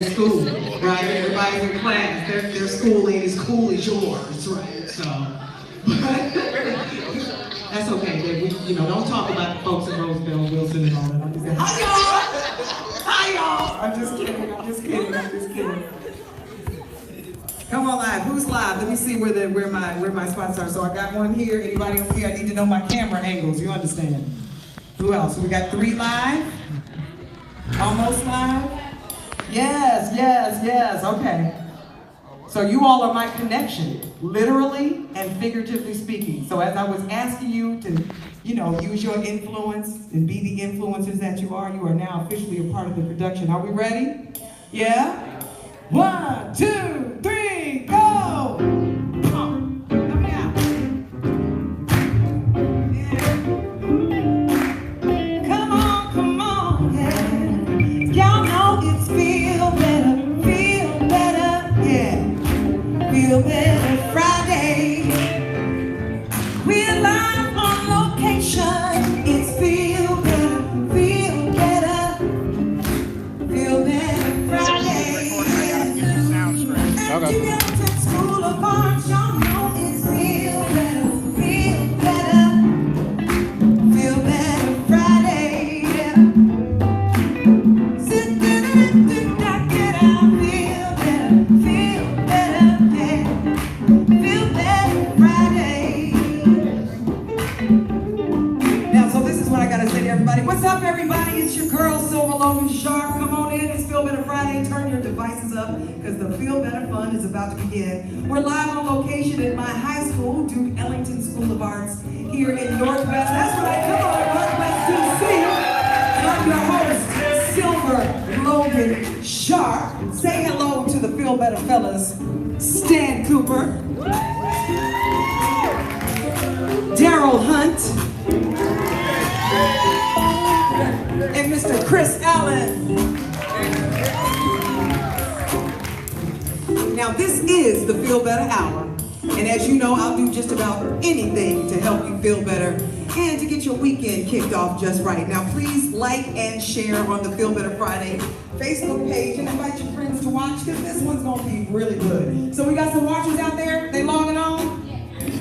School, right? Everybody's in class. Their school ain't as cool as yours, right? So, but that's okay. Don't talk about the folks in Roseville and Wilson and all that. I'm just saying, hi y'all, hi y'all. I'm just kidding. Come on live. Who's live? Let me see where my spots are. So I got one here. Anybody over here? I need to know my camera angles. You understand? Who else? We got 3 live. Almost live. Yes, okay. So you all are my connection, literally and figuratively speaking. So as I was asking you to, use your influence and be the influencers that you are now officially a part of the production. Are we ready? Yeah? 1, 2, 3, go! Come on, help me out. Yeah. Come on, yeah. Y'all know it's feel better Friday. We're live on location. It's feel better Friday. Songstress. At the Ellington School of Arts, y'all know it's feel better Friday. Sit down, get out, feel better. Feel better Friday. Now, so this is what I gotta say to everybody. What's up, everybody? It's your girl, Sylver, Logan Sharp. Come on in. It's Feel Better Friday. Turn your devices up because the Feel Better fun is about to begin. We're live on location at my high school, Duke Ellington School of Arts, here in Northwest. That's right. Come on, Northwest DC. And I'm your host, Sylver, Logan Sharp. Say hello to the Feel Better fellas. Stan Cooper, Daryl Hunt, and Mr. Chris Allen. Now this is the Feel Better Hour, and as you know, I'll do just about anything to help you feel better and to get your weekend kicked off just right. Now please like and share on the Feel Better Friday Facebook page and invite your friends to watch because this one's gonna be really good. So we got some watchers out there, they logging on?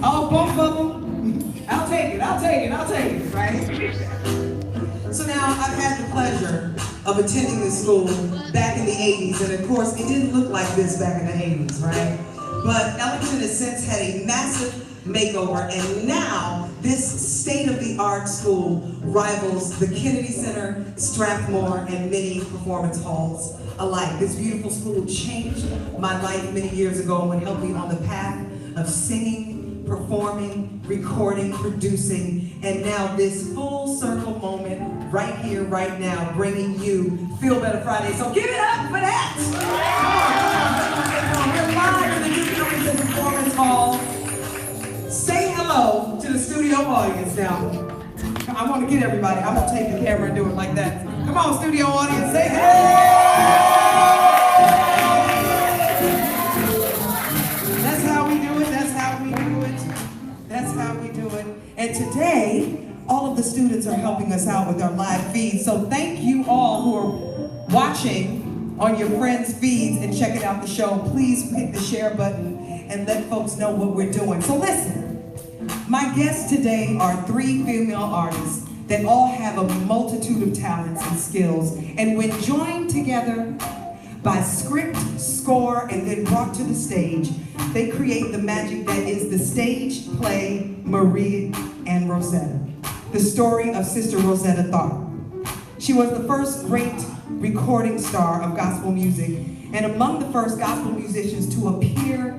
Oh, both of them? I'll take it, right? So now I've had the pleasure of attending this school back in the 80s, and of course it didn't look like this back in the 80s, right? But Ellington has since had a massive makeover, and now this state-of-the-art school rivals the Kennedy Center, Strathmore, and many performance halls alike. This beautiful school changed my life many years ago and would help me on the path of singing, performing, recording, producing, and now this full circle moment right here, right now, bringing you Feel Better Friday. So give it up for that! Come on. We're live in the Duke Ellington Performance Hall. Say hello to the studio audience now. I want to get everybody. I'm going to take the camera and do it like that. Come on, studio audience, say hello! That's how we do it. And today, all of the students are helping us out with our live feeds. So thank you all who are watching on your friends' feeds and checking out the show. Please hit the share button and let folks know what we're doing. So listen, my guests today are 3 female artists that all have a multitude of talents and skills. And when joined together by script, score, and then brought to the stage, they create the magic that is the stage play Marie and Rosetta, the story of Sister Rosetta Tharpe. She was the first great recording star of gospel music and among the first gospel musicians to appear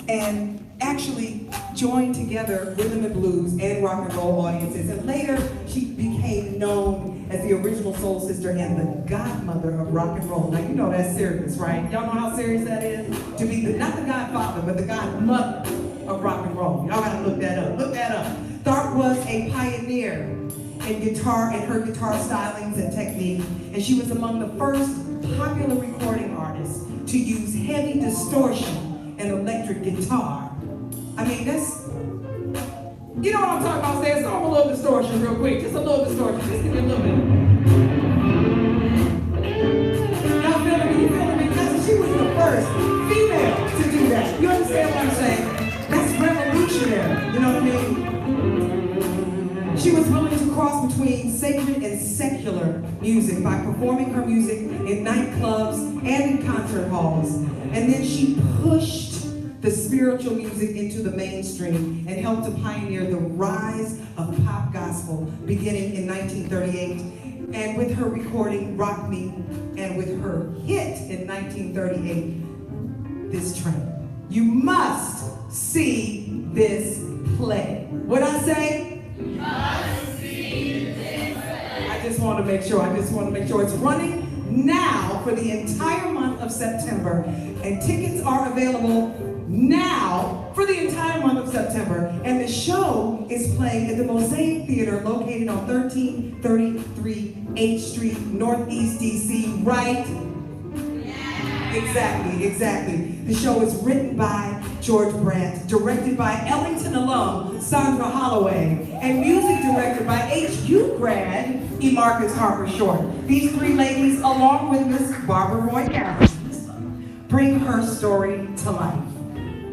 and actually join together rhythm and blues and rock and roll audiences. And later, she became known as the original soul sister and the godmother of rock and roll. Now, you know that's serious, right? Y'all know how serious that is? To be not the godfather, but the godmother of rock and roll. Y'all gotta look that up. Tharpe was a pioneer in guitar and her guitar stylings and technique, and she was among the first popular recording artists to use heavy distortion and electric guitar. I mean, that's, you know what I'm talking about, Stan? Start with a little distortion real quick, just a little distortion, just give me a little bit. Y'all feeling me? You feeling me? secular music by performing her music in nightclubs and in concert halls. And then she pushed the spiritual music into the mainstream and helped to pioneer the rise of pop gospel beginning in 1938. And with her recording Rock Me, and with her hit in 1938, This Train. You must see this play. What'd I say? You must see this play. I just want to make sure it's running now for the entire month of September. And tickets are available now for the entire month of September. And the show is playing at the Mosaic Theater located on 1333 H Street, Northeast DC, right? Exactly. The show is written by George Brandt, directed by Ellington alum Sandra Holloway, and music directed by HU grad E. Marcus Harper Short. These three ladies, along with Miss Barbara Roy Harris, bring her story to life.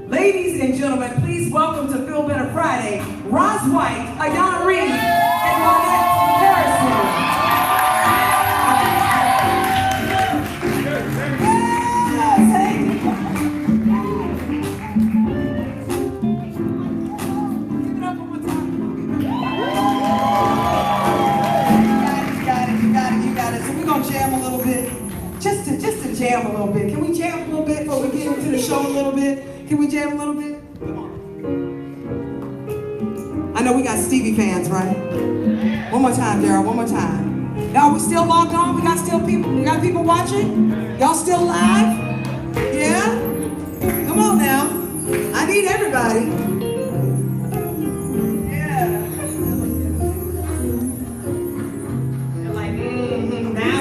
Ladies and gentlemen, please welcome to Feel Better Friday, Roz White, Ayana Reed, and Lynette Harrison. Just to jam a little bit. Can we jam a little bit before we get into the show a little bit? Can we jam a little bit? Come on. I know we got Stevie fans, right? One more time, Daryl, one more time. Y'all, we still logged on? We got people watching? Y'all still live? Yeah? Come on now. I need everybody.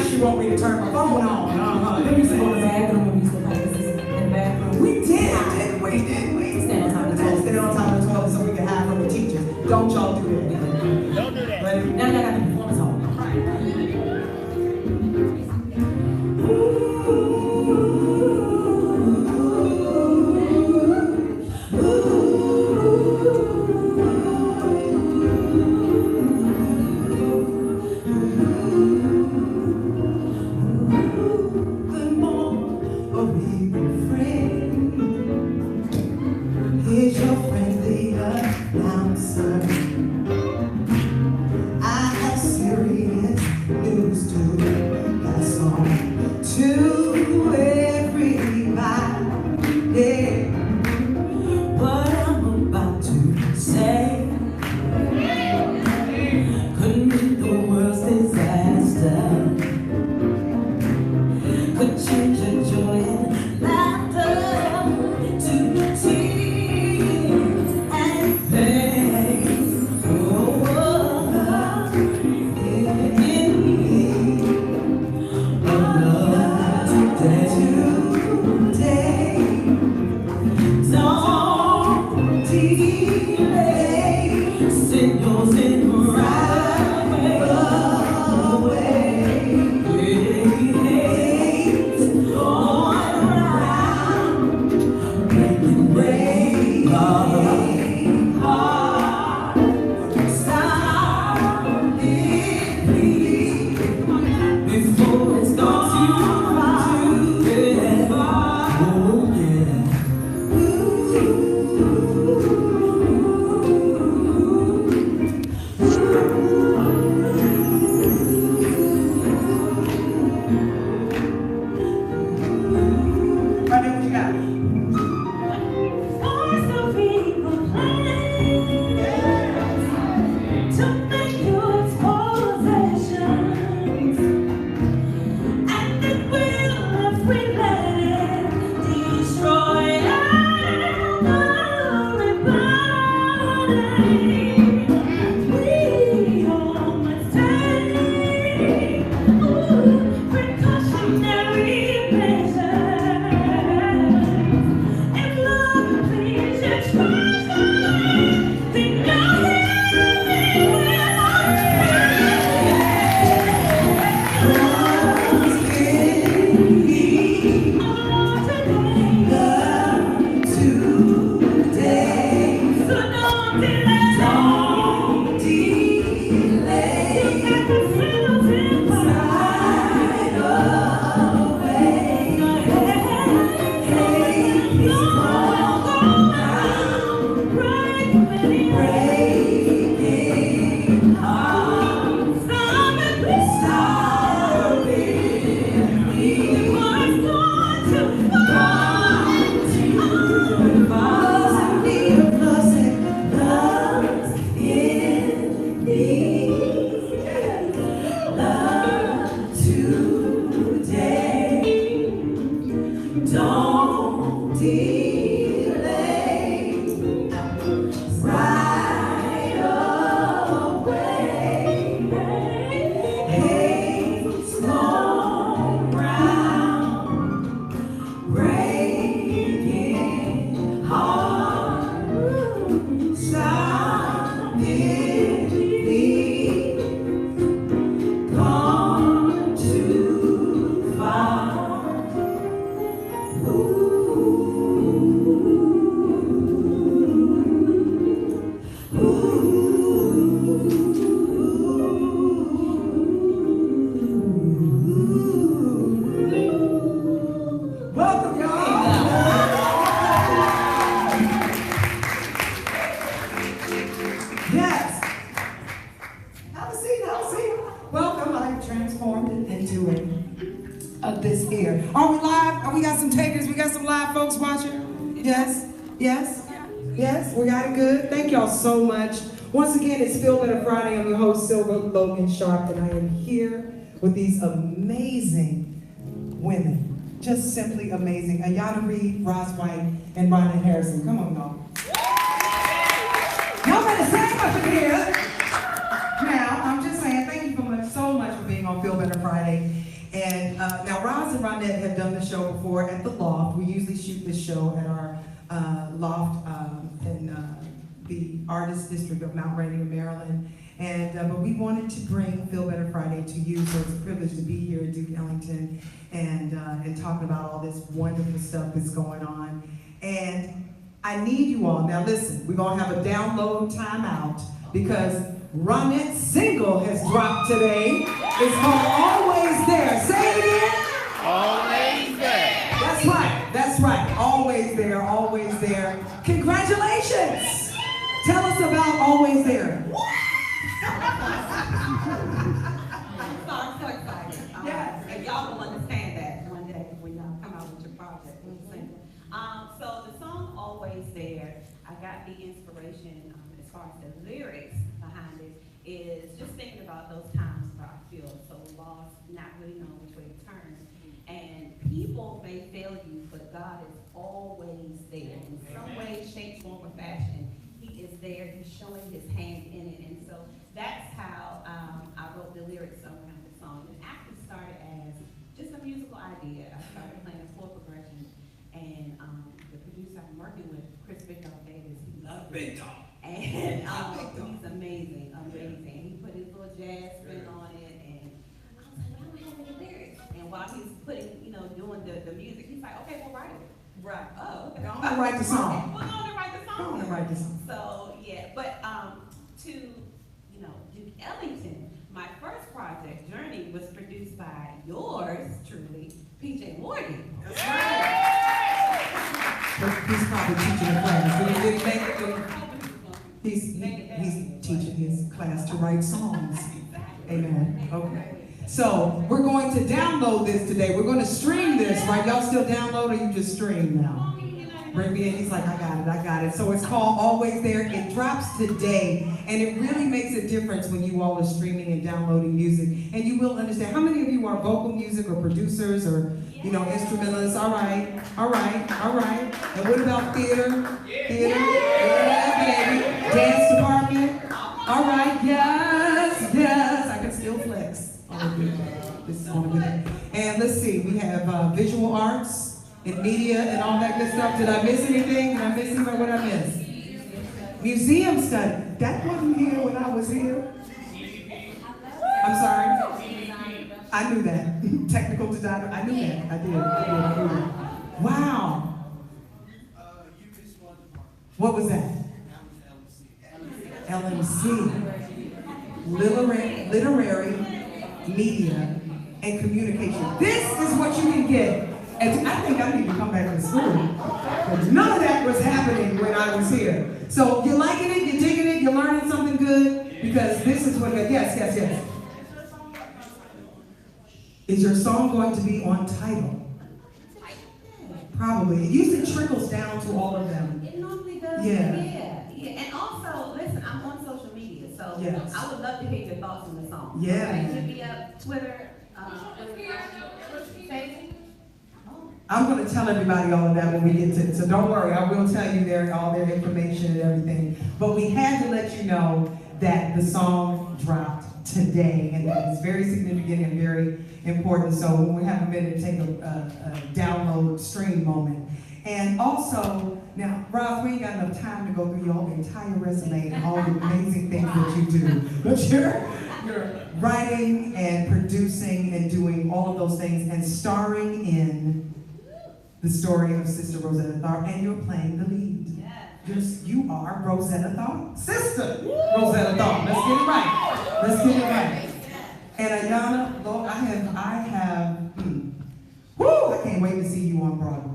You want me to turn my phone on? We used to go to the bathroom when we used to practice in the bathroom. We didn't we? Stand on top of the toilet. Stand on top of the toilet so we can hide from the teachers. Don't y'all do that. Don't do that. Right? Now y'all got the performance hall. Here's your friendly announcer. I have serious news to pass on to everybody. What I'm about to say could mean the world's disaster. Could change your joy and laughter to tears and pain. Don't delay, send yours in right away. Don't delay, right away. Hey, slow ground, breaking heart, stop it, gone too far. Welcome, y'all. Yes. Have a seat, have a seat. Welcome. I'm transformed into this here. Are we live? We got some takers. We got some live folks watching. Yes. Yes. Yes. We got it good. Thank y'all so much. Once again, it's Feel Better Friday. I'm your host, Sylver, Logan Sharp, and I am here with these amazing women. Just simply amazing. Ayana Reed, Roz White, and Rhonda Harrison. Come on, y'all. Y'all better sing up in here. Now, I'm just saying, thank you so much for being on Feel Better Friday. And now, Roz and Rhonda have done the show before at the Loft. We usually shoot this show at our Loft in the Artist District of Mount Rainier, Maryland. And but we wanted to bring Feel Better Friday to you, so it's a privilege to be here at Duke Ellington and talk about all this wonderful stuff that's going on. And I need you all. Now listen, we're gonna have a download timeout because Ronette's single has dropped today. It's called Always There. Say it again. Always there. That's right. That's right. Always there. Always there. Congratulations. Tell us about Always There. I'm so excited. Yes. And y'all will understand that one day when y'all come out with your project. So the song Always There, I got the inspiration as far as the lyrics behind it is just thinking about those times where I feel so lost, not really knowing which way to turn. And people may fail you, but God is always there. In some way, shape, form, or fashion, He is there. He's showing His hand in it. And so that's how I wrote the lyrics around the song. It actually started as just a musical idea. I started playing a chord progression, and the producer I'm working with, Chris Victor Davis, he loves it. And he's amazing, amazing. He put his little jazz spin on it, and I was like, well, I don't have any lyrics. And while he's putting, doing the music, he's like, okay, well, write it. Right. Oh, okay. Go on and write the song. Okay. We're going to write the song. Go on and write the song. So, yeah, but to, Duke Ellington, my first project, Journey, was produced by yours truly, PJ Morgan. That's right. He's probably teaching a class. Did he make it? He's teaching his class to write songs. Amen. Okay. So we're going to download this today. We're going to stream this, right? Y'all still download or you just stream now? Bring me in. He's like, I got it. So it's called Always There. It drops today. And it really makes a difference when you all are streaming and downloading music. And you will understand. How many of you are vocal music or producers or, instrumentalists? All right. And what about theater? Theater? Yeah, baby. Dance department? All right. Yes. I can still flex. This is one of them. And let's see. We have visual arts and media and all that good stuff. Did I miss anything? Did I miss anything? What did I miss? Museum study. That wasn't here when I was here. I'm sorry. I knew that. Technical design. I knew that. I did. Wow. What was that? LMC. Literary, media, and communication. This is what you can get. And I think I need to come back to school. But none of that was happening when I was here. So you're liking it, you're digging it, you're learning something good, because this is what, yes. Is your song going to be on Tidal? Probably. It usually trickles down to all of them. It normally does. Yeah. And also, listen, I'm on social media, so Yes. I would love to hear your thoughts on the song. Yeah. Okay, hit me up, Twitter, Facebook. I'm going to tell everybody all of that when we get to it, so don't worry, I will tell you all their information and everything. But we had to let you know that the song dropped today, and that is very significant and very important. So when we have a minute, take a download, stream moment. And also, now, Roz, we ain't got enough time to go through your entire resume and all the amazing things that you do. But you're writing and producing and doing all of those things and starring in the story of Sister Rosetta Tharpe, and you're playing the lead. Yes. You are Rosetta Tharpe, Sister Rosetta Tharpe. Let's get it right. Let's get it right. And Ayana, Lord, I can't wait to see you on Broadway.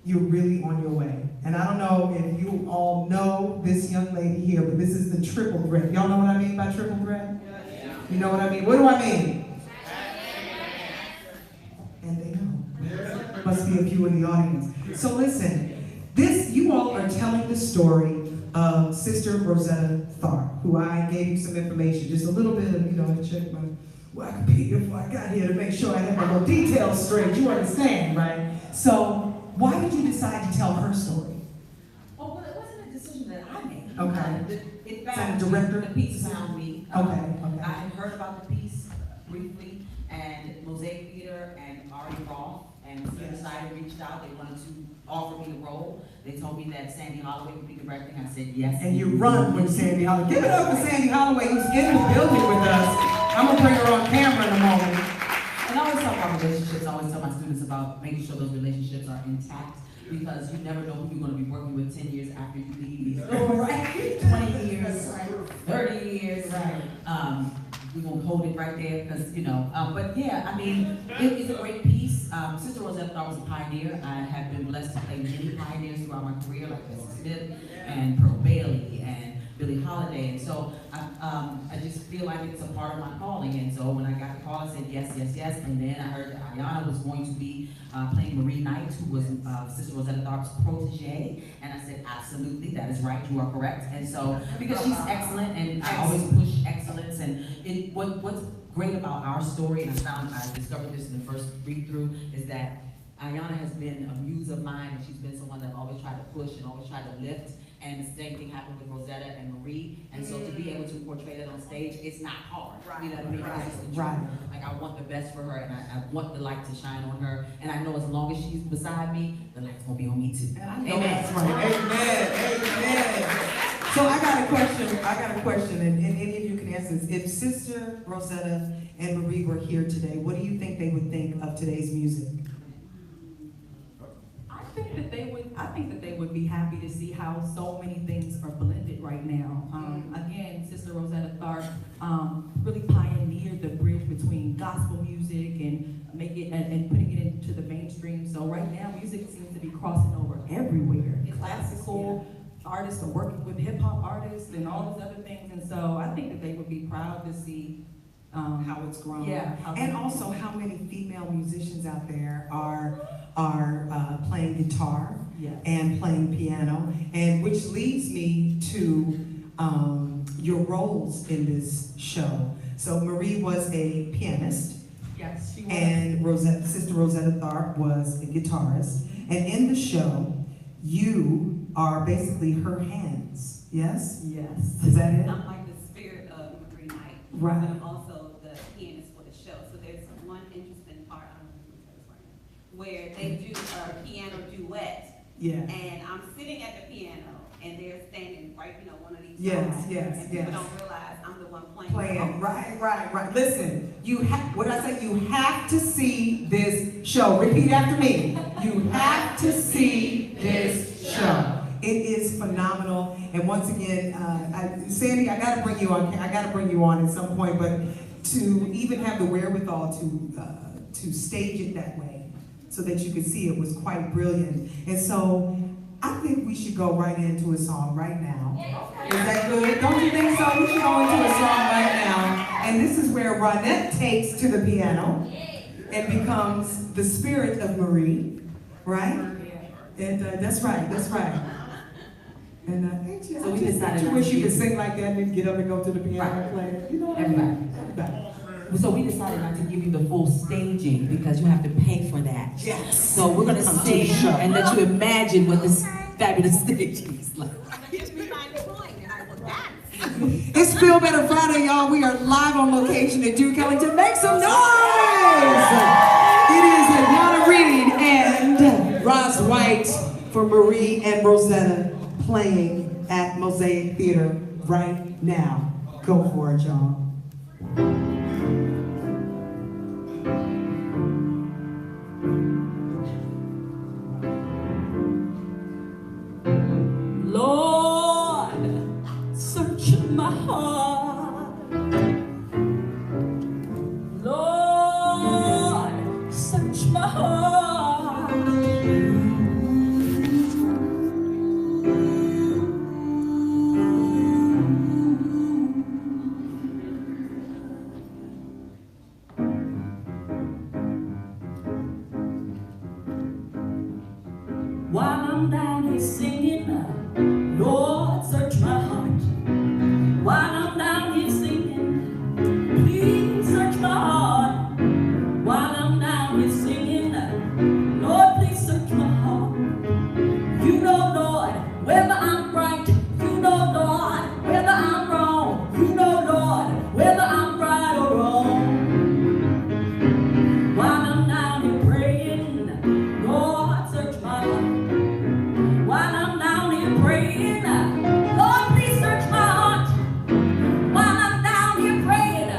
You're really on your way. And I don't know if you all know this young lady here, but this is the triple threat. Y'all know what I mean by triple threat? You know what I mean? What do I mean? And they know. Must be a few in the audience. So listen, you all are telling the story of Sister Rosetta Tharpe, who I gave you some information, just a little bit of, to check my Wikipedia before I got here to make sure I had my little details straight. You understand, right? So, why did you decide to tell her story? Well, it wasn't a decision that I made. Okay. In Is that fact, a director? the piece found me. Okay. I had heard about the piece briefly, and Mosaic Theater and Ari Roth and Sylver decided reached out. They wanted to offer me the role. They told me that Sandy Holloway would be directing. I said yes. And you run with Sandy Holloway. Give it up for Sandy Holloway, who's in the building with us. I'm going to bring her on camera in a moment. And I always talk about relationships. I always tell my students about making sure those relationships are intact, because you never know who you're going to be working with 10 years after you leave. Right. 20 years, 30 years. Right. We're going to hold it right there because, but yeah, I mean, it's a great piece. Sister Rosetta Tharpe was a pioneer. I have been blessed to play many pioneers throughout my career, like Bessie Smith and Pearl Bailey and Billie Holiday. And so I just feel like it's a part of my calling. And so when I got the call, I said yes, yes, yes. And then I heard that Ayana was going to be playing Marie Knight, who was Sister Rosetta Tharpe's protege. And I said, absolutely, that is right, you are correct. And so, because she's excellent, and I always push excellence. And what's great about our story, and I discovered this in the first read-through, is that Ayana has been a muse of mine, and she's been someone that I've always tried to push and always tried to lift. And the same thing happened with Rosetta and Marie. And so to be able to portray that on stage, it's not hard. You know what I mean? Because it's the truth. Like, I want the best for her, and I want the light to shine on her. And I know as long as she's beside me, the light's gonna be on me too. Amen. That's right. Amen. Amen. So I got a question, and any of you can answer this. If Sister Rosetta and Marie were here today, what do you think they would think of today's music? I think that they would be happy to see how so many things are blended right now. Again, Sister Rosetta Tharpe really pioneered the bridge between gospel music and putting it into the mainstream. So right now, music seems to be crossing over everywhere. Classical artists are working with hip hop artists and all those other things, and so I think that they would be proud to see how it's grown. Yeah, and also how many female musicians out there are playing guitar and playing piano, and which leads me to your roles in this show. So Marie was a pianist. Yes, she was. And Sister Rosetta Tharpe was a guitarist. And in the show, you are basically her hands. Yes? Yes. Is that it? I'm like the spirit of Marie Knight. Right. But I'm also the pianist for the show. So there's one interesting part, I don't know if right now, where they do a piano duet. Yeah. And I'm sitting at the piano, and they're standing right, one of these Yes, sides. yes, and yes. people don't realize I'm the one playing. Right. Listen, what did I say? You have to see this show. Repeat after me. You have to see this show. It is phenomenal. And once again, Sandy, I gotta bring you on. I gotta bring you on at some point. But to even have the wherewithal to stage it that way, so that you could see it, was quite brilliant. And so I think we should go right into a song right now. Is that good? Don't you think so? We should go into a song right now. And this is where Ronette takes to the piano and becomes the spirit of Marie, right? And that's right. And So we decided I wish you could sing like that and then get up and go to the piano and play it. You know what I mean? Everybody. So we decided not to give you the full staging because you have to pay for that. Yes. So we're gonna sing and let you imagine what this fabulous staging is like. Gives me my point, and I will dance. It's Feel Better Friday, y'all. We are live on location at Duke Ellington. Make some noise! It is Ayanna Reed and Roz White for Marie and Rosetta playing at Mosaic Theater right now. Go for it, y'all. Lord, search my heart. Lord, search my heart. While I'm down here singing, Lord, search my heart. While I'm down here singing, please search my heart. While I'm down here singing, Lord, please search my heart. You know, Lord, whether I'm right. You know, Lord, whether I'm wrong. You know, Lord, whether I'm right or wrong. While I'm down here praying, Lord, search my heart. While I'm down here praying, Lord, please search my heart. While I'm down here praying,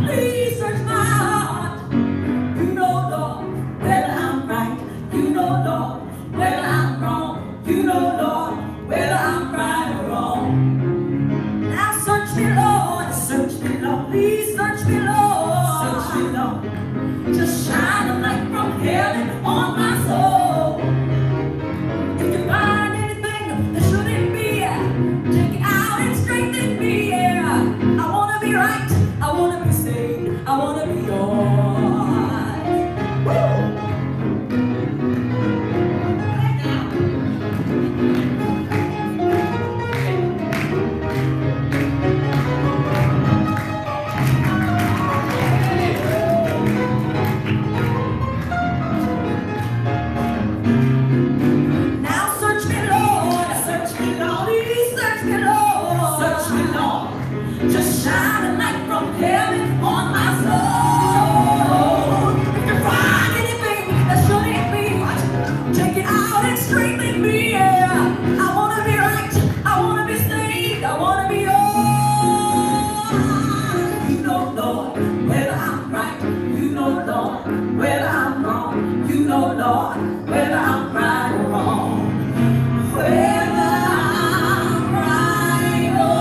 please search my heart. You know, Lord, whether I'm right. You know, Lord, whether I'm wrong. You know, Lord, whether I'm right or wrong. Now search me, Lord, please search me, Lord. Search me, Lord. Just shine a light from heaven on my soul. If you find anything that shouldn't be, take it out and straighten me. Yeah, I wanna be right, I wanna be saved, I wanna be yours. Woo! Now search me, Lord, please search me, Lord, just shine a light from heaven on my soul. If you find anything that shouldn't be, take it out and straighten me. Yeah, I wanna be right, I wanna be saved, I wanna be yours. You know, Lord, whether I'm right. You know, Lord, whether I'm wrong. You know, Lord, whether I'm right or wrong. Whether I'm right or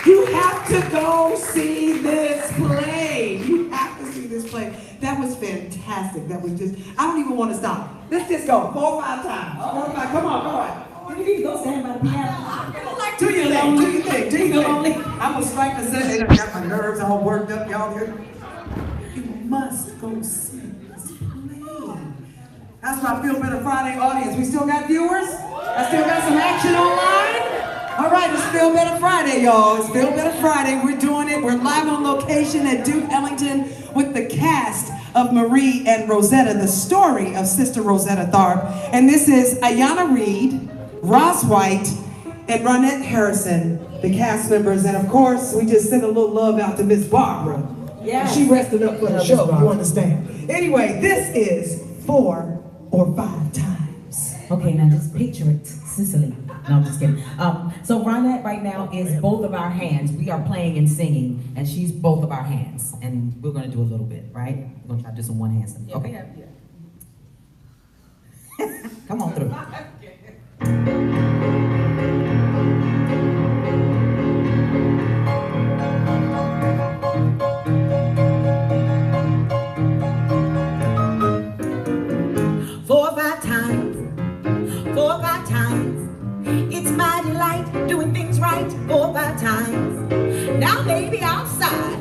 You have to go see this play. You have to see this play. That was fantastic. That was just, I don't even want to stop. Let's just go 4 or 5 times. 4 or 5, come on. You need to go stand by the piano. Do your thing. I'm gonna strike the set. They done got my nerves all worked up, y'all. You must go see this play. That's my Feel Better Friday audience. We still got viewers? I still got some action online? All right, it's Feel Better Friday, y'all. It's Feel Better Friday. We're doing it. We're live on location at Duke Ellington with the cast of Marie and Rosetta, the story of Sister Rosetta Tharpe. And this is Ayanna Reed, Roz White, and Ronette Harrison, the cast members. And of course, we just sent a little love out to Miss Barbara. Yes. She rested up for the show, you understand. Anyway, this is 4 or 5 times. Okay, now just picture it, Sicily. No, I'm just kidding. So Ronette right now is both of our hands. We are playing and singing, and she's both of our hands. And we're gonna do a little bit, right? We're gonna try to do some one hand stuff. Okay. Come on through. Doing things right 4 or 5 times. Now, baby, outside,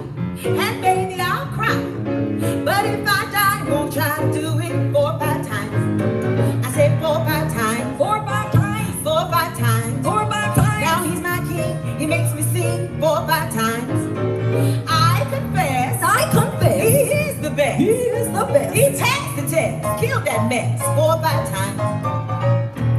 pass. 4 or 5 times.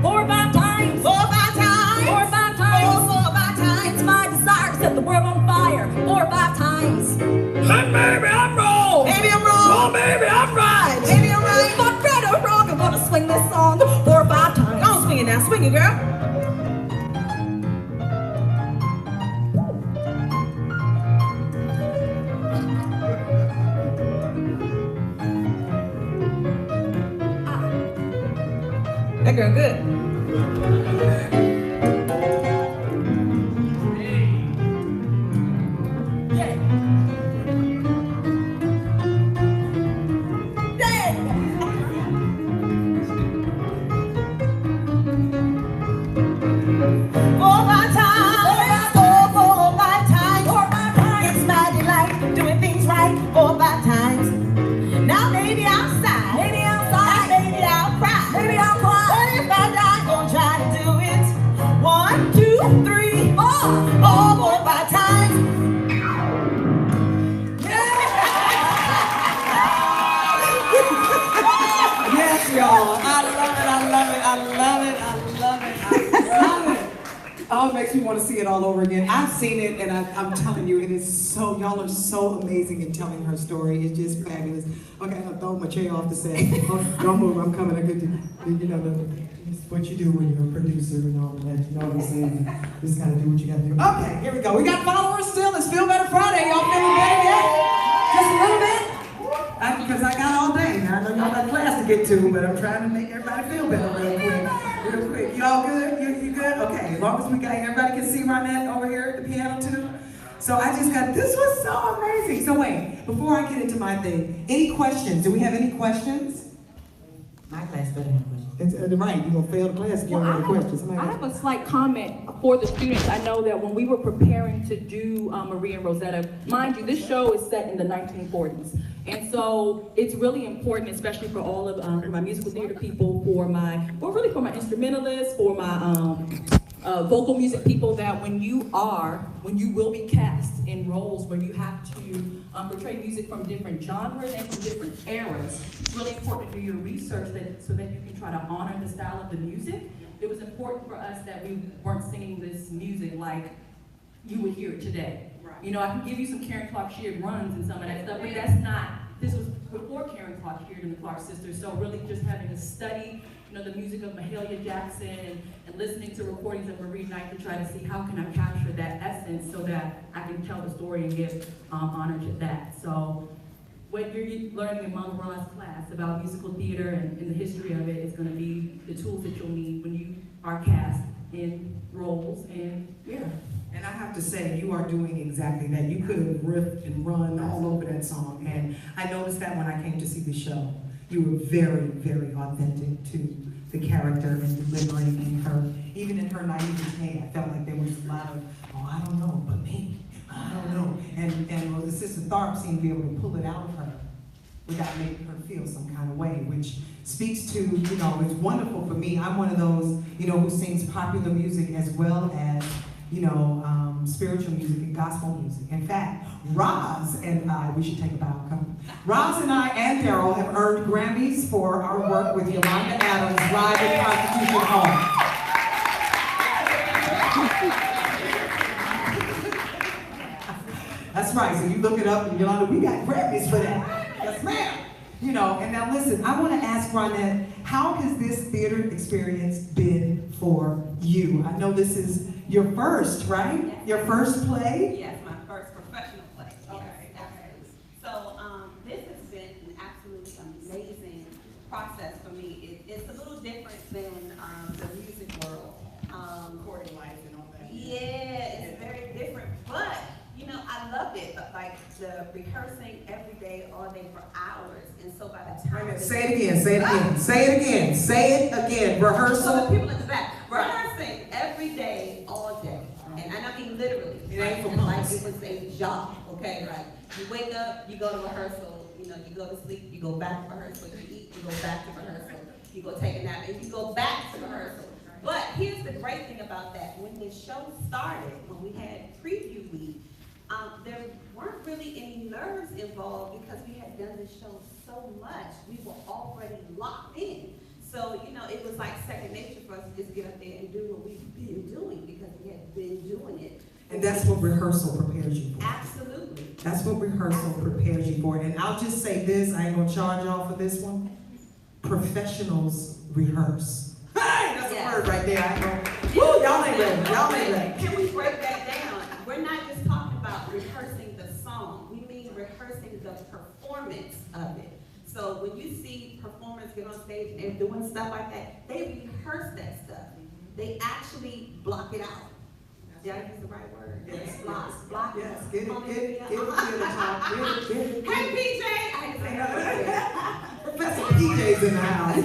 4 or 5 times. 4 or 5 times. 4 or 5 times. 4 or 5 times. It's my desire to set the world on fire. 4 or 5 times. And maybe I'm wrong. Maybe I'm wrong. Oh, maybe I'm right. Maybe I'm right. But right or wrong, I'm gonna swing this song 4 or 5 times. Don't swing it now. Swing it, girl. That girl good. Yeah. Yeah. 4 or 5 times. 4 or 5 times. 4 or 5 times. It's my delight doing things right 4 or 5 times. Now maybe I'll sigh. Maybe I'll sigh. Maybe I'll cry. Maybe I'll cry. But if I die, gonna try to do it 1, 2, 3, 4. 4 or 5 times. Yes, y'all. I love it. I love it. I love it. I love it. I love it. Oh, it makes me want to see it all over again. I've seen it, and I'm telling you, it is so, y'all are so amazing in telling her story. It's just fabulous. Okay, I'm gonna throw my chair off the set. Oh, don't move, I'm coming. I could do, you know, it's what you do when you're a producer and all of that. You know what I'm saying? You just gotta do what you gotta do. Okay, here we go. We got followers still. It's Feel Better Friday. Y'all feeling better yet? Just a little bit? Because I got all day. Now I know y'all got class to get to, but I'm trying to make everybody feel better real quick. Real quick. Y'all good? You good? Okay, as long as we got, everybody can see Ronette over here at the piano too. So I just got, this was so amazing. So wait, before I get into my thing, any questions? Do we have any questions? My class better have questions. Right, you're gonna fail the class if you don't have any questions. I have a slight comment for the students. I know that when we were preparing to do Maria and Rosetta, mind you, this show is set in the 1940s. And so it's really important, especially for all of my musical theater people, for my instrumentalists, for my vocal music people, that when you will be cast in roles where you have to portray music from different genres and from different eras, it's really important to do your research so that you can try to honor the style of the music. It was important for us that we weren't singing this music like you would hear it today. Right. You know, I can give you some Karen Clark Sheard runs and some of that stuff, but that's not, this was before Karen Clark Sheard and the Clark sisters, so really just having to study, you know, the music of Mahalia Jackson and listening to recordings of Marie Knight to try to see how can I capture that essence so that I can tell the story and give honor to that. So what you're learning in Mama Ron's class about musical theater and the history of it is going to be the tools that you'll need when you are cast in roles, and yeah. And I have to say, you are doing exactly that. You could have riffed and run all over that song. And I noticed that when I came to see the show. You were very, very authentic to the character and delivering in her, even in her naivete. I felt like there was a lot of, oh, I don't know, but maybe, I don't know. And well, the Sister Tharp seemed to be able to pull it out of her without making her feel some kind of way, which speaks to, you know, it's wonderful for me. I'm one of those, you know, who sings popular music as well as, you know, spiritual music and gospel music. In fact, Roz and I, we should take a bow, come. Roz and I and Daryl have earned Grammys for our work with Yolanda Adams live at Constitution Hall. That's right, so you look it up and Yolanda, we got Grammys for that. Yes, ma'am. You know, and now listen, I want to ask Ronette, how has this theater experience been for you? I know this is your first, right? Yes. Your first play? Yes, my first professional play. Okay. Yes. So this has been an absolutely amazing process for me. It's a little different than the music world. Recording life and all that. Yeah, it's very different, but you know, I love it. Like the rehearsing every day, all day for hours, and so by the time. Wait a minute, say it again, say it again, say it again, say it again. Rehearsal. So the people in the back, rehearsing every day, all day, and I mean literally. It ain't for like months. it was a job, okay? Right. You wake up, you go to rehearsal, you know, you go to sleep, you go back to rehearsal, you eat, you go back to rehearsal, you go take a nap, and you go back to rehearsal. But here's the great thing about that: when the show started, when we had preview week. There weren't really any nerves involved because we had done this show so much. We were already locked in. So, you know, it was like second nature for us to just get up there and do what we've been doing because we had been doing it. And that's what rehearsal prepares you for. Absolutely. That's what rehearsal prepares you for. And I'll just say this, I ain't gonna charge y'all for this one. Professionals rehearse. Hey, that's a word right there. I ain't gonna, woo, y'all ain't ready, y'all ain't ready. Can we break that down? We're not just talking about rehearsing the song. We mean rehearsing the performance of it. So when you see performers get on stage and they're doing stuff like that, they rehearse that stuff. They actually block it out. Did I use the right word? Yes. Block. Yes, get it, get it, top. Get it. Hey, PJ! I had to say that. Professor PJ's in the house.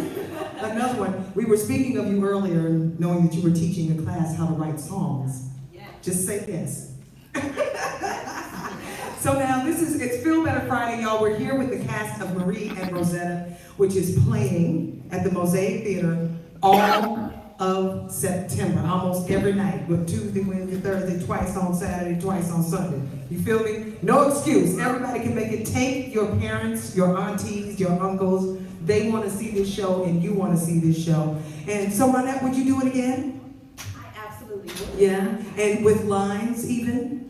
Another one. We were speaking of you earlier, knowing that you were teaching a class how to write songs. Yeah. Just say yes. So now it's Feel Better Friday, y'all. We're here with the cast of Marie and Rosetta, which is playing at the Mosaic Theater all of September, almost every night, with Tuesday, Wednesday, Thursday, twice on Saturday, twice on Sunday. You feel me? No excuse. Everybody can make it. Take your parents, your aunties, your uncles. They want to see this show, and you want to see this show. And so, Ronette, would you do it again? I absolutely would. Yeah, and with lines even?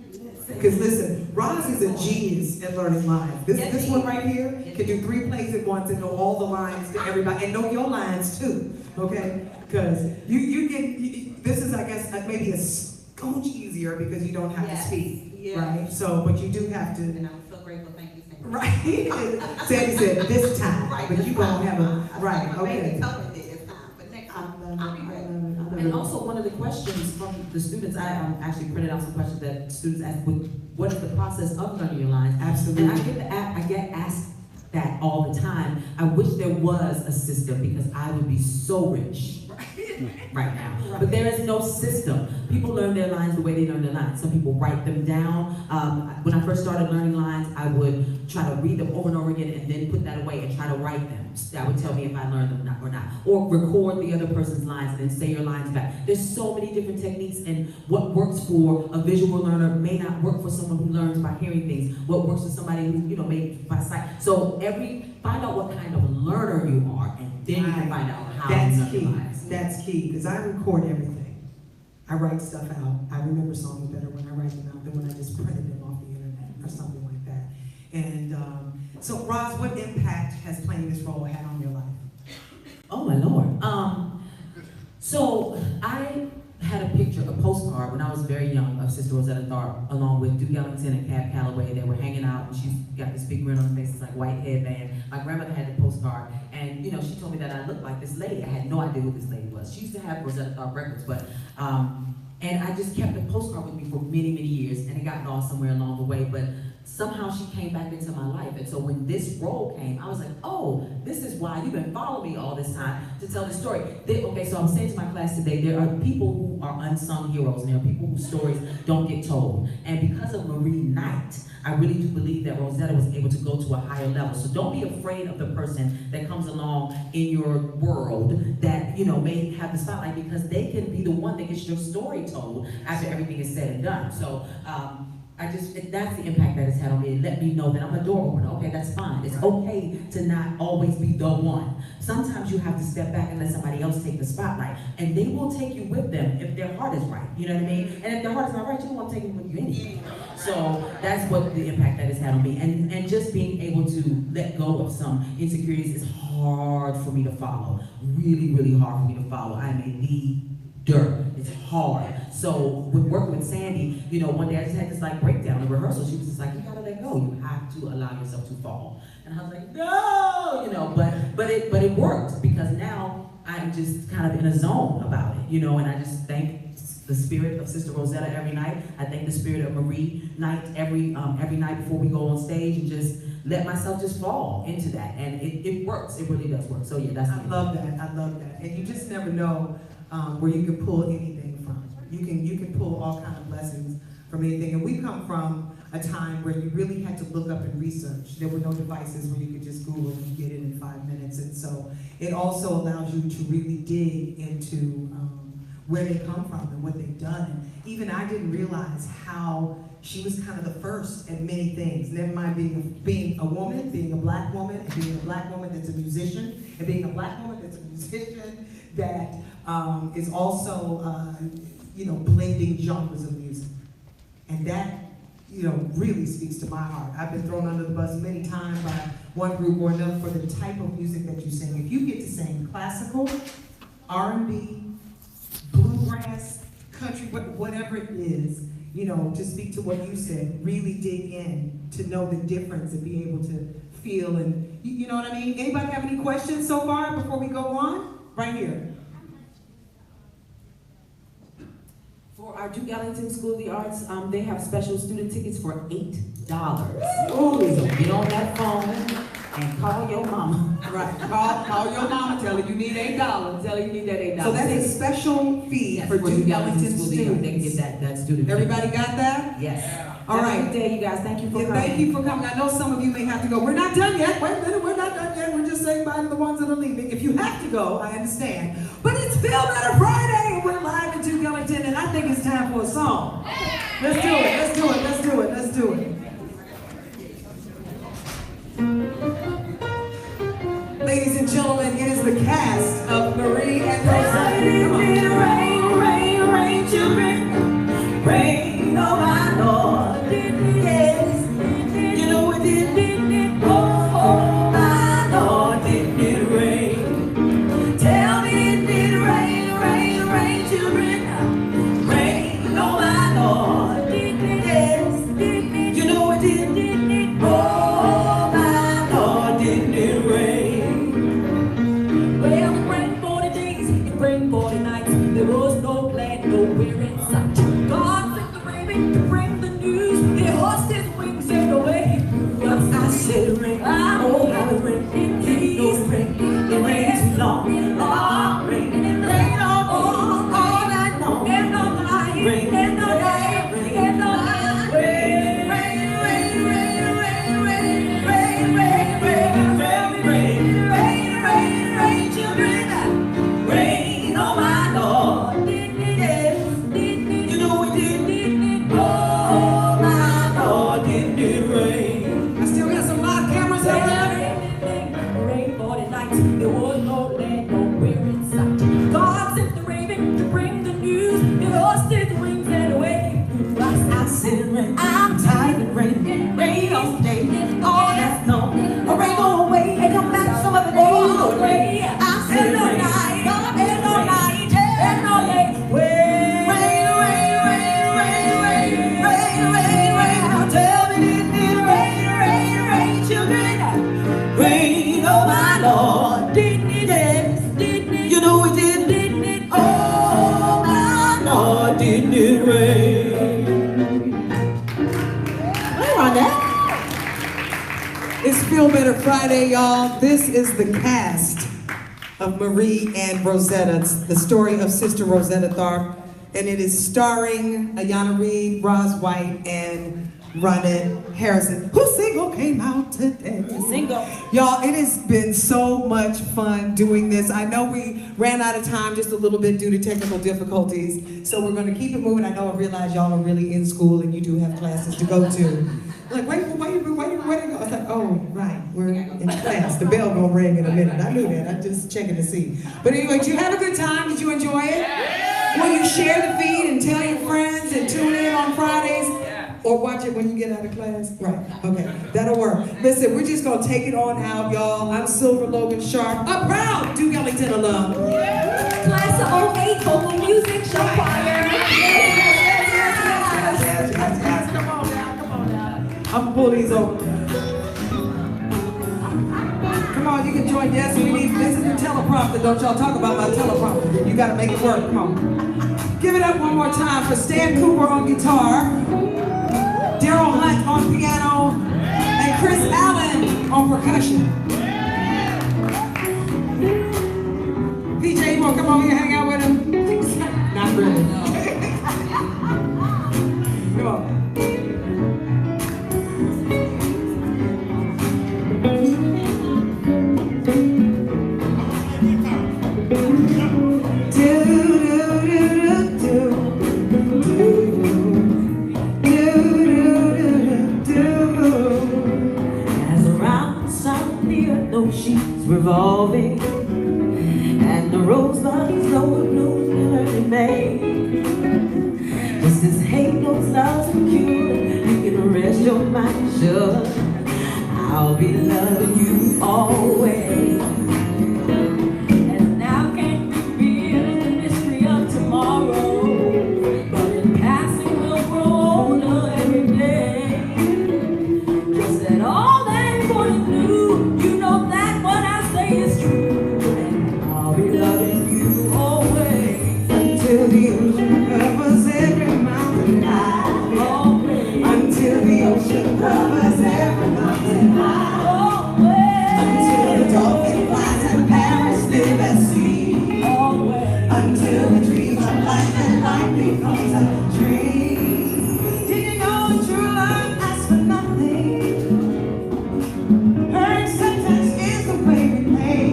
Because listen, Roz is a genius at learning lines. This one right here can do 3 plays at once and know all the lines to everybody, and know your lines too, okay? Because this is, I guess, maybe a scotch easier because you don't have to speak, right? So, but you do have to. And I'm so grateful, thank you, Sandy. Right. Sandy said this time, Right, but you gonna have a, right, okay. Maybe tell me this time, but next time, I'll be ready. And also, one of the questions from the students, I actually printed out some questions that students asked, what is the process of learning your lines? Absolutely. And I get asked that all the time. I wish there was a system because I would be so rich right now. But there is no system. People learn their lines the way they learn their lines. Some people write them down. When I first started learning lines, I would try to read them over and over again and then put that away and try to write them. That would tell me if I learned them or not. Or record the other person's lines and then say your lines back. There's so many different techniques, and what works for a visual learner may not work for someone who learns by hearing things. What works for somebody who, made by sight. So find out what kind of learner you are, and then you can find out how That's to key. learn lines. That's key, because I record everything. I write stuff out. I remember songs better when I write them out than when I just printed them off the internet or something like that. And so, Roz, what impact has playing this role had on your life? Oh my Lord. So I had a picture, a postcard when I was very young of Sister Rosetta Tharpe, along with Duke Ellington and Cab Calloway. They were hanging out, and she's got this big grin on her face, it's like white headband. My grandmother had the postcard, and she told me that I looked like this lady. I had no idea who this lady was. She used to have Rosetta Tharpe records, but and I just kept the postcard with me for many, many years, and it got lost somewhere along the way. But somehow she came back into my life. And so when this role came, I was like, oh, this is why you've been following me all this time to tell this story. Okay, so I'm saying to my class today, there are people who are unsung heroes, and there are people whose stories don't get told. And because of Marie Knight, I really do believe that Rosetta was able to go to a higher level. So don't be afraid of the person that comes along in your world that, may have the spotlight, because they can be the one that gets your story told after everything is said and done. So, that's the impact that it's had on me. It let me know that I'm a door opener. Okay, that's fine. It's okay to not always be the one. Sometimes you have to step back and let somebody else take the spotlight, and they will take you with them if their heart is right. You know what I mean? And if their heart is not right, you won't take them with you anyway. So that's what the impact that it's had on me. And just being able to let go of some insecurities is hard for me to follow. Really, really hard for me to follow. I'm a leader. It's hard. So with working with Sandy, one day I just had this breakdown in rehearsal. She was just like, you gotta let go. You have to allow yourself to fall. And I was like, no, but it worked, because now I'm just kind of in a zone about it, and I just thank the spirit of Sister Rosetta every night. I thank the spirit of Marie Knight every night before we go on stage, and just let myself just fall into that. And it works. It really does work. So yeah, that's I love that. I love that. And you just never know where you can pull anything from. You can pull all kind of blessings from anything. And we come from a time where you really had to look up and research. There were no devices where you could just Google and get it in 5 minutes. And so it also allows you to really dig into where they come from and what they've done. And even I didn't realize how she was kind of the first at many things. Never mind being a woman, being a black woman, and being a black woman that's a musician, and being a black woman that's a musician that is also, blending genres of music. And that, really speaks to my heart. I've been thrown under the bus many times by one group or another for the type of music that you sing. If you get to sing classical, R&B, bluegrass, country, whatever it is, to speak to what you said, really dig in to know the difference and be able to feel and, you know what I mean? Anybody have any questions so far before we go on? Right here. For our Duke Ellington School of the Arts, they have special student tickets for $8. Ooh. So get on that phone and call your mama. Right, call your mama, tell her you need $8. Tell her you need that $8. So that's a special fee Yes, for Duke Ellington School of the Arts. They can get students. that student. Everybody got that? Yes. All Have a right. good day, you guys. Thank you for Yeah, coming. thank you for coming. I know some of you may have to go. We're not done yet. Wait a minute, we're not done yet. We're just saying bye to the ones that are leaving. If you have to go, I understand. But it's Feel Better Friday, and we're live at Duke Ellington, and I think it's time for a song. Let's do it, let's do it, let's do it, let's do it. Ladies and gentlemen, it is the cast of Marie and Rosanna. Come on. Rain, rain, children, rain, oh my Lord, yes, you know it did, oh my Lord, did rain. Tell me it did rain, rain, rain, children, rain, oh my Lord, yes, you know it did, oh my Lord, did it rain. Well, it rained 40 days, it rained 40 nights, there was no land nowhere in sight. God sent the raven to bring the news, they lost his wings and away. But I said rain, oh how it rained, it ain't no rain, it rained too long, long rain, rain all night long, and all night, rain, and all night, and all night, rain, rain, rain, rain, rain, rain, rain, rain, rain, rain, rain, rain, rain, children, rain, oh my Lord, yes, you know it did, oh my Lord, did it rain. I still got some live cameras out there. Rain 40 nights, there was no land nowhere in sight. God sent the raven to bring the news, it lost its wings and away. I said rain, I'm tired of rain, rain all day, all that's known. A rain go away and come back some other day. Oh, rain, I said rain, and all night, and all day. Rain, rain, rain, rain, rain, rain, rain, rain. Now tell me did rain, rain, rain, children. Rain, oh my Lord, did you know it did, oh my Lord, did it rain. Where on that? It's Feel Better Friday, y'all. This is the cast of Marie and Rosetta. It's the story of Sister Rosetta Tharpe, and it is starring Ayana Reed, Roz White, and Ronette Harrison, whose single came out today. Single. Y'all, it has been so much fun doing this. I know we ran out of time just a little bit due to technical difficulties, so we're going to keep it moving. I know I realize y'all are really in school and you do have classes to go to. Like, wait to go. I was like, oh, right, we're in class. The bell gonna ring in a minute. I knew that. I'm just checking to see. But anyway, did you have a good time? Did you enjoy it? Will you share the feed and tell your friends and tune in on Fridays? Or watch it when you get out of class? Right, okay, that'll work. Listen, we're just gonna take it on out, y'all. I'm Sylver Logan Sharp, a proud Duke Ellington alum. Class of 08 vocal music show choir. Yes, come on now. I'm gonna pull these over. Come on, you can join. Yes, we need, this is the teleprompter. Don't y'all talk about my teleprompter. You gotta make it work, come on. Give it up one more time for Stan Cooper on guitar, Daryl Hunt on piano, and Chris Allen on percussion. PJ, you wanna come over here and hang out with him? Not really. Come on. Do, do, do, do. flame. Just as hate knows love's secure, you can rest your mind sure. I'll be loving you always. And now can't reveal the mystery of tomorrow, but in passing we'll grow older every day. Just that all that important new, you know that what I say is true. And I'll be loving you always until the ocean covers every mountain high. Always until the ocean covers every mountain high. Always until the dolphin flies and parrots live at sea. Always until the dream of life and life becomes a dream. Did you know true love asks for nothing? Her acceptance is the way we pay.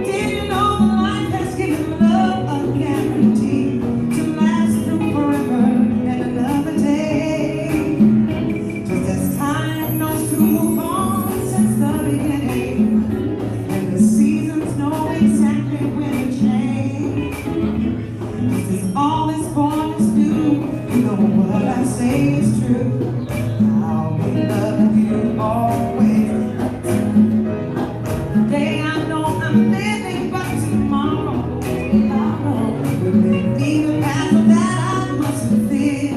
Did you know that life has given love a guarantee to last through forever and another day? Just as time knows to move on since the beginning, and the seasons know exactly when to change. Just as all is born is new, you know what I say is true. I'll be loving you always. Today I know I'm living, but tomorrow will be the path that I must fear.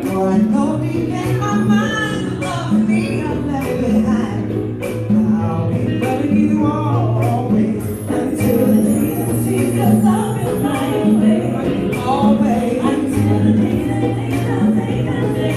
For I know deep in my mind the love of me I left behind. I'll be loving you always until the day that sees the love in my way. Always until the day that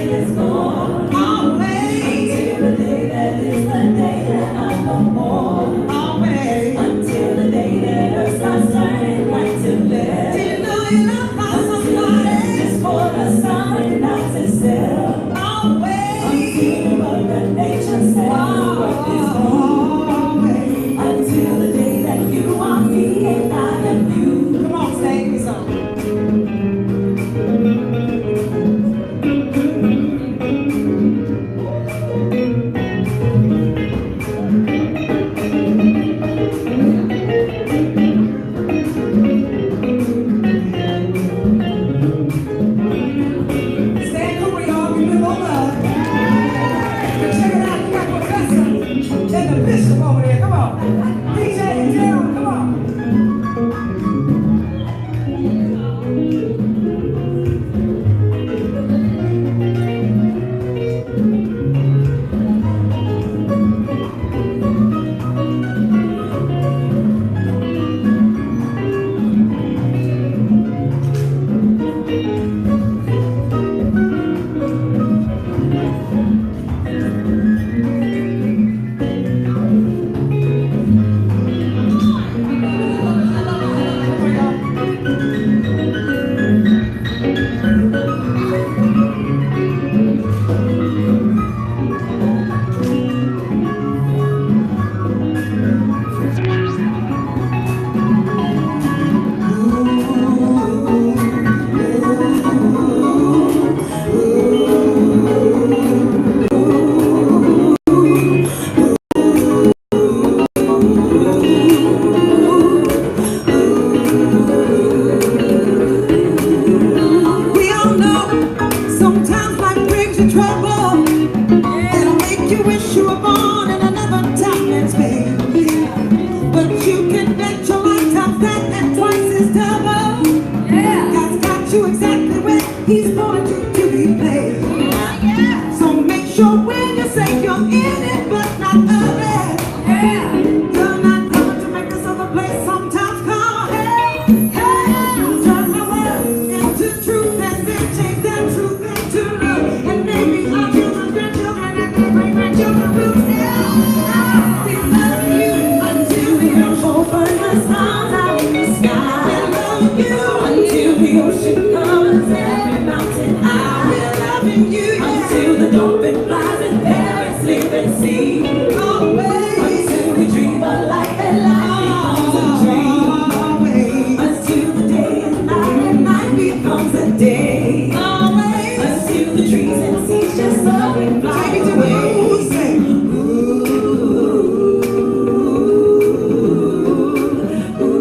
is gone. Always until the day that is the day that I'm no more. Always until the day that earth starts turning right to left. Did you know you love somebody just for the sun and not to set? Always until Mother Nature says what is always until the day that you are me and I am you. Come on, sing me something. Stand over, y'all. Give me more love. Check it out. You got Professor and the Bishop over there. Come on. DJ and Daryl, come on. We all know sometimes life brings you trouble. It'll make you wish you were born in another time and space. But you can bet your lifetime's that and twice is double. God's got you exactly where He's wanted you to be placed. So make sure when you say you're in it, but not of it. You're not coming to make this other place sometimes call hell. Turn the world into truth and then change that truth into love. And maybe our children, grandchildren, and their great-grandchildren will tell. I'll be loving you until the earth opens the stars out in the sky. I'll love you until the ocean covers every mountain. I'll be loving you until the dolphin flies and parrots sleep at sea. Always until we dream a life and life becomes a dream. Always until the day is night and night becomes a day. Always until the trees and seas just so we fly away. Sing. Ooh, ooh, ooh.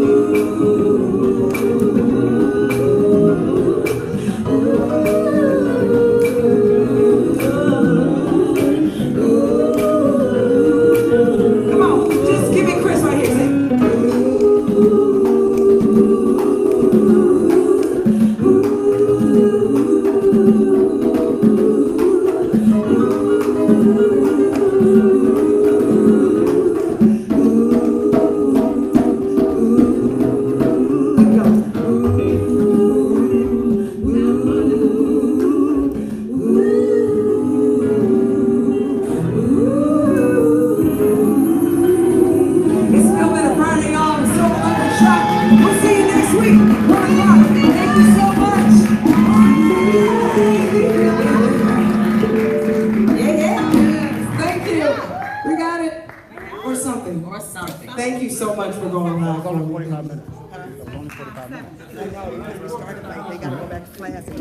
so much for going live. It's only 45 minutes. It's only 45 minutes. I know, we started like, they gotta go back to class and